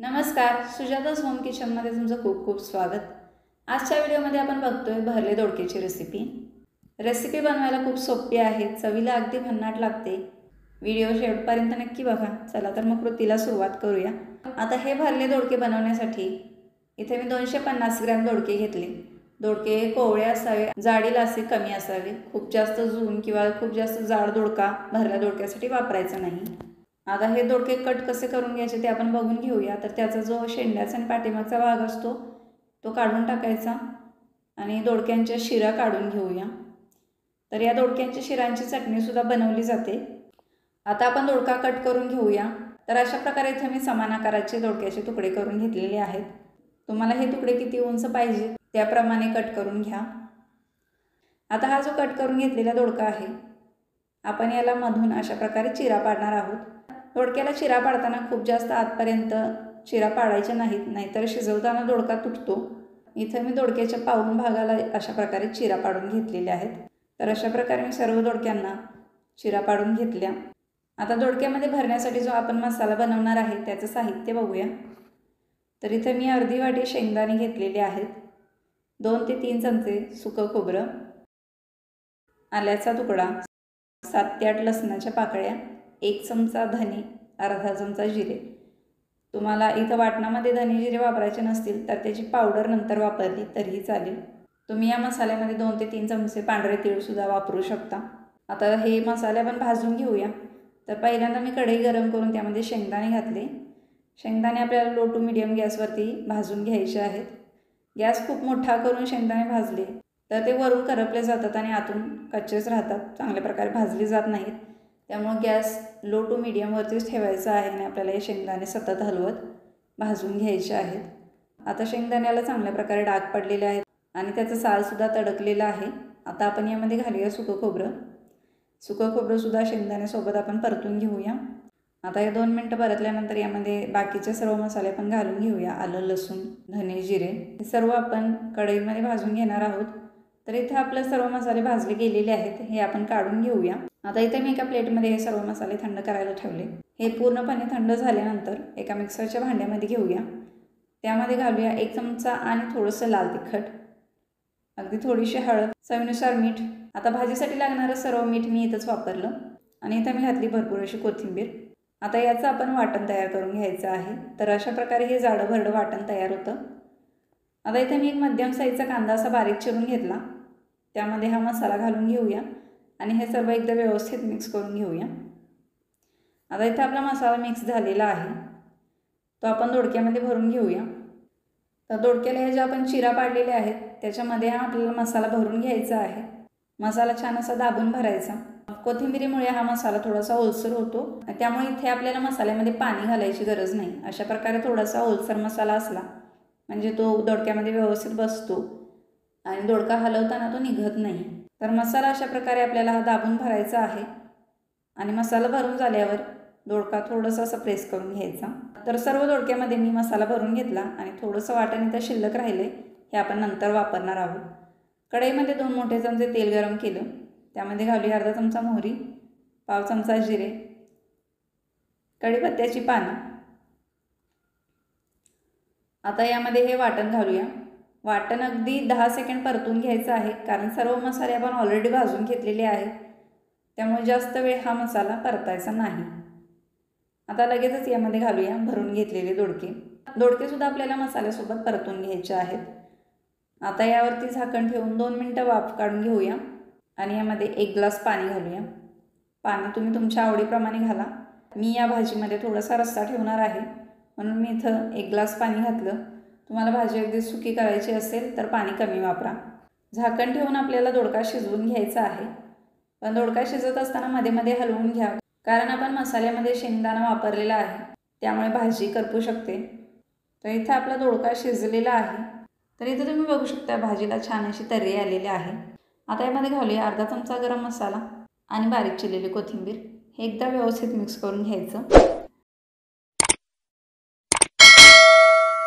नमस्कार, सुजाता's होम किचनमध्ये तुमचं खूप खूप स्वागत। आजच्या व्हिडिओमध्ये आपण बघतोय भरले दोडक्याची रेसिपी बनवायला खूप सोपी आहे, चवीला अगदी भन्नाट लागते। व्हिडिओ शेवटपर्यंत नक्की बघा। चला तर मग कृतीला सुरुवात करूया। आता हे भरले दोडके बनवण्यासाठी इथे मी 250 ग्रॅम दोडके घेतले। दोडके कोवळे असावे, जाडीला असे कमी असावे। खूप जास्त जून किंवा खूप जास्त जाड दोडका भरल्या दोडक्यासाठी वापरायचा नाही। आता हे दोडके कट कसे करून घ्यायचे ते आपण बघून घेऊया। तर त्याचा जो शेंड्याचा आणि पाठीमागचा भाग असतो तो काढून टाकायचा आणि दोडक्यांच्या शिरा काढून घेऊया। तर या दोडक्यांच्या शिरांची चटणी सुद्धा बनवली जाते। आता आपण दोडका कट करून घेऊया। तर अशा प्रकारे इथे मी समान आकाराचे दोडक्याचे तुकडे करून घेतलेले आहेत। तुम्हाला हे तुकडे किती उंच पाहिजे त्याप्रमाणे कट करून घ्या। आता हा जो कट करून घेतलेला दोडका आहे आपण याला मधून अशा प्रकारे चिरा पाडणार आहोत। दोडक्याला चिरा पाडताना खूप जास्त आतपर्यंत चिरा पाडायचा नाहीत, नाहीतर शिजवताना दोडका तुटतो। इथे मी दोडक्याच्या पाऊण भागाला अशा प्रकारे चिरा पाडून घेतलेल्या आहेत। तर अशा प्रकारे मी सर्व दोडक्यांना चिरा पाडून घेतल्या। आता दोडक्यामध्ये भरण्यासाठी जो आपण मसाला बनवणार आहे त्याचं साहित्य बघूया। तर इथे मी अर्धी वाटी शेंगदाणे घेतलेले आहेत, 2 ते 3 चमचे सुकं खोबरं, आल्याचा तुकडा, 7 ते 8 लसणाच्या पाकळ्या, 1 चमचा धने, अर्धा चमचा जिरे। तुम्हाला इथं वाटणामध्ये धने जिरे वापरायचे नसतील तर त्याची पावडर नंतर वापरली तरीही चालेल। तुम्ही या मसाल्यामध्ये 2 ते 3 चमचे पांढरे तीळसुद्धा वापरू शकता। आता हे मसाले आपण भाजून घेऊया। तर पहिल्यांदा मी कढई गरम करून त्यामध्ये शेंगदाणे घातले। शेंगदाणे आपल्याला लो टू मीडियम गॅसवरती भाजून घ्यायचे आहेत। गॅस खूप मोठा करून शेंगदाणे भाजले तर ते वरून करपले जातात आणि आतून कच्चेच राहतात, चांगल्या प्रकारे भाजले जात नाहीत। त्यामुळे गॅस लो टू मीडियमवरतीच ठेवायचा आहे आणि आपल्याला हे शेंगदाणे सतत हलवत भाजून घ्यायचे आहेत। आता शेंगदाण्याला चांगल्या प्रकारे डाग पडलेले आहेत आणि त्याचं सालसुद्धा तडकलेलं आहे। आता आपण यामध्ये घालूया सुकं खोबरं। सुकं खोबरंसुद्धा शेंगदाण्यासोबत आपण परतून घेऊया। आता हे 2 मिनटं परतल्यानंतर यामध्ये बाकीचे सर्व मसाले पण घालून घेऊया। आलं, लसूण, धने, जिरे हे सर्व आपण कढईमध्ये भाजून घेणार आहोत। तर इथे आपले सर्व मसाले भाजले गेलेले आहेत, हे आपण काढून घेऊया। आता इथे मी एका प्लेटमध्ये हे सर्व मसाले थंड करायला ठेवले। हे पूर्णपणे थंड झाल्यानंतर एका मिक्सरच्या भांड्यामध्ये घेऊया। त्यामध्ये घालूया 1 चमचा आणि थोडंसं लाल तिखट, अगदी थोडीशी हळद, चवीनुसार मीठ। आता भाजीसाठी लागणारं सर्व मीठ मी इथंच वापरलं आणि इथं मी घातली भरपूर अशी कोथिंबीर। आता याचं आपण वाटण तयार करून घ्यायचं आहे। तर अशा प्रकारे हे जाडं भरडं वाटण तयार होतं। आता इथे मी एक मध्यम साईजचा कांदा असा बारीक चिरून घेतला, त्यामध्ये हा मसाला घालून घेऊया आणि हे सर्व एकदा व्यवस्थित मिक्स करून घेऊया। आता इथे आपला मसाला मिक्स झालेला आहे, तो आपण दोडक्यामध्ये भरून घेऊया। तर दोडक्याला हे जे आपण चिरा पाडलेले आहेत त्याच्यामध्ये हा आपल्याला मसाला भरून घ्यायचा आहे। मसाला छान असा दाबून भरायचा। कोथिंबीरीमुळे हा मसाला थोडासा ओलसर होतो, त्यामुळे इथे आपल्याला मसाल्यामध्ये पाणी घालायची गरज नाही। अशा प्रकारे थोडासा ओलसर मसाला असला म्हणजे तो दोडक्यामध्ये व्यवस्थित बसतो आणि दोडका हलवताना तो निघत नाही। तर मसाला अशा प्रकारे आपल्याला हा दाबून भरायचा आहे आणि मसाला भरून झाल्यावर दोडका थोडंसं असं प्रेस करून घ्यायचा। तर सर्व दोडक्यामध्ये मी मसाला भरून घेतला आणि थोडंसं वाटण इथं शिल्लक राहिले, हे आपण नंतर वापरणार आहोत। कढईमध्ये 2 मोठे चमचे तेल गरम केलं, त्यामध्ये घालूया अर्धा चमचा मोहरी, पाव चमचा जिरे, कढीपत्त्याची पानं। आता यामध्ये हे वाटण घालूया। वाटण अगदी 10 सेकंड परतून घ्यायचं आहे, कारण सर्व मसाले आपण ऑलरेडी भाजून घेतलेले आहेत, त्यामुळे जास्त वेळ हा मसाला परतायचा नाही। आता लगेचच यामध्ये घालूया भरून घेतलेले दोडकेसुद्धा आपल्याला मसाल्यासोबत परतून घ्यायचे आहेत। आता यावरती झाकण ठेवून 2 मिनटं वाफ काढून घेऊया आणि यामध्ये 1 ग्लास पाणी घालूया। पाणी तुम्ही तुमच्या आवडीप्रमाणे घाला। मी या भाजीमध्ये थोडासा रस्सा ठेवणार आहे म्हणून मी इथं 1 ग्लास पाणी घातलं। तुम्हाला भाजी अगदी सुकी करायची असेल तर पाणी कमी वापरा। झाकण ठेवून आपल्याला दोडका शिजवून घ्यायचा आहे, पण दोडका शिजत असताना मध्ये मध्ये हलवून घ्या, कारण आपण मसाल्यामध्ये शेंगदाणा वापरलेला आहे, त्यामुळे भाजी करपू शकते। तर इथं आपला दोडका शिजलेला आहे। तर इथं तुम्ही बघू शकता भाजीला छान अशी तर्री आलेली आहे। आता यामध्ये घालूया अर्धा चमचा गरम मसाला आणि बारीक चिरलेली कोथिंबीर। हे एकदा व्यवस्थित मिक्स करून घ्यायचं।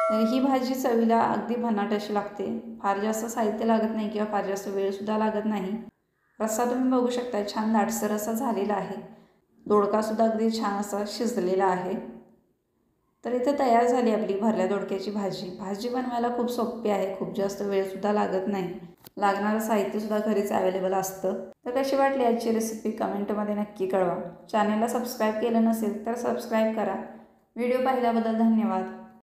तर ही भाजी चवीला अगदी भन्नाट अशी लागते। फार जास्त साहित्य लागत नाही किंवा फार जास्त वेळसुद्धा लागत नाही। रस्सा तुम्ही बघू शकता छान दाटसर असा झालेला आहे। दोडकासुद्धा अगदी छान असा शिजलेला आहे। तर इथं तयार झाली आपली भरल्या दोडक्याची भाजी. भाजी बनवायला खूप सोपी आहे, खूप जास्त वेळसुद्धा लागत नाही. लागणारं साहित्यसुद्धा घरीच अवेलेबल असतं. तर कशी वाटली आजची रेसिपी कमेंटमध्ये नक्की कळवा. चॅनलला सबस्क्राईब केलं नसेल तर सबस्क्राईब करा. व्हिडिओ पाहिल्याबद्दल धन्यवाद.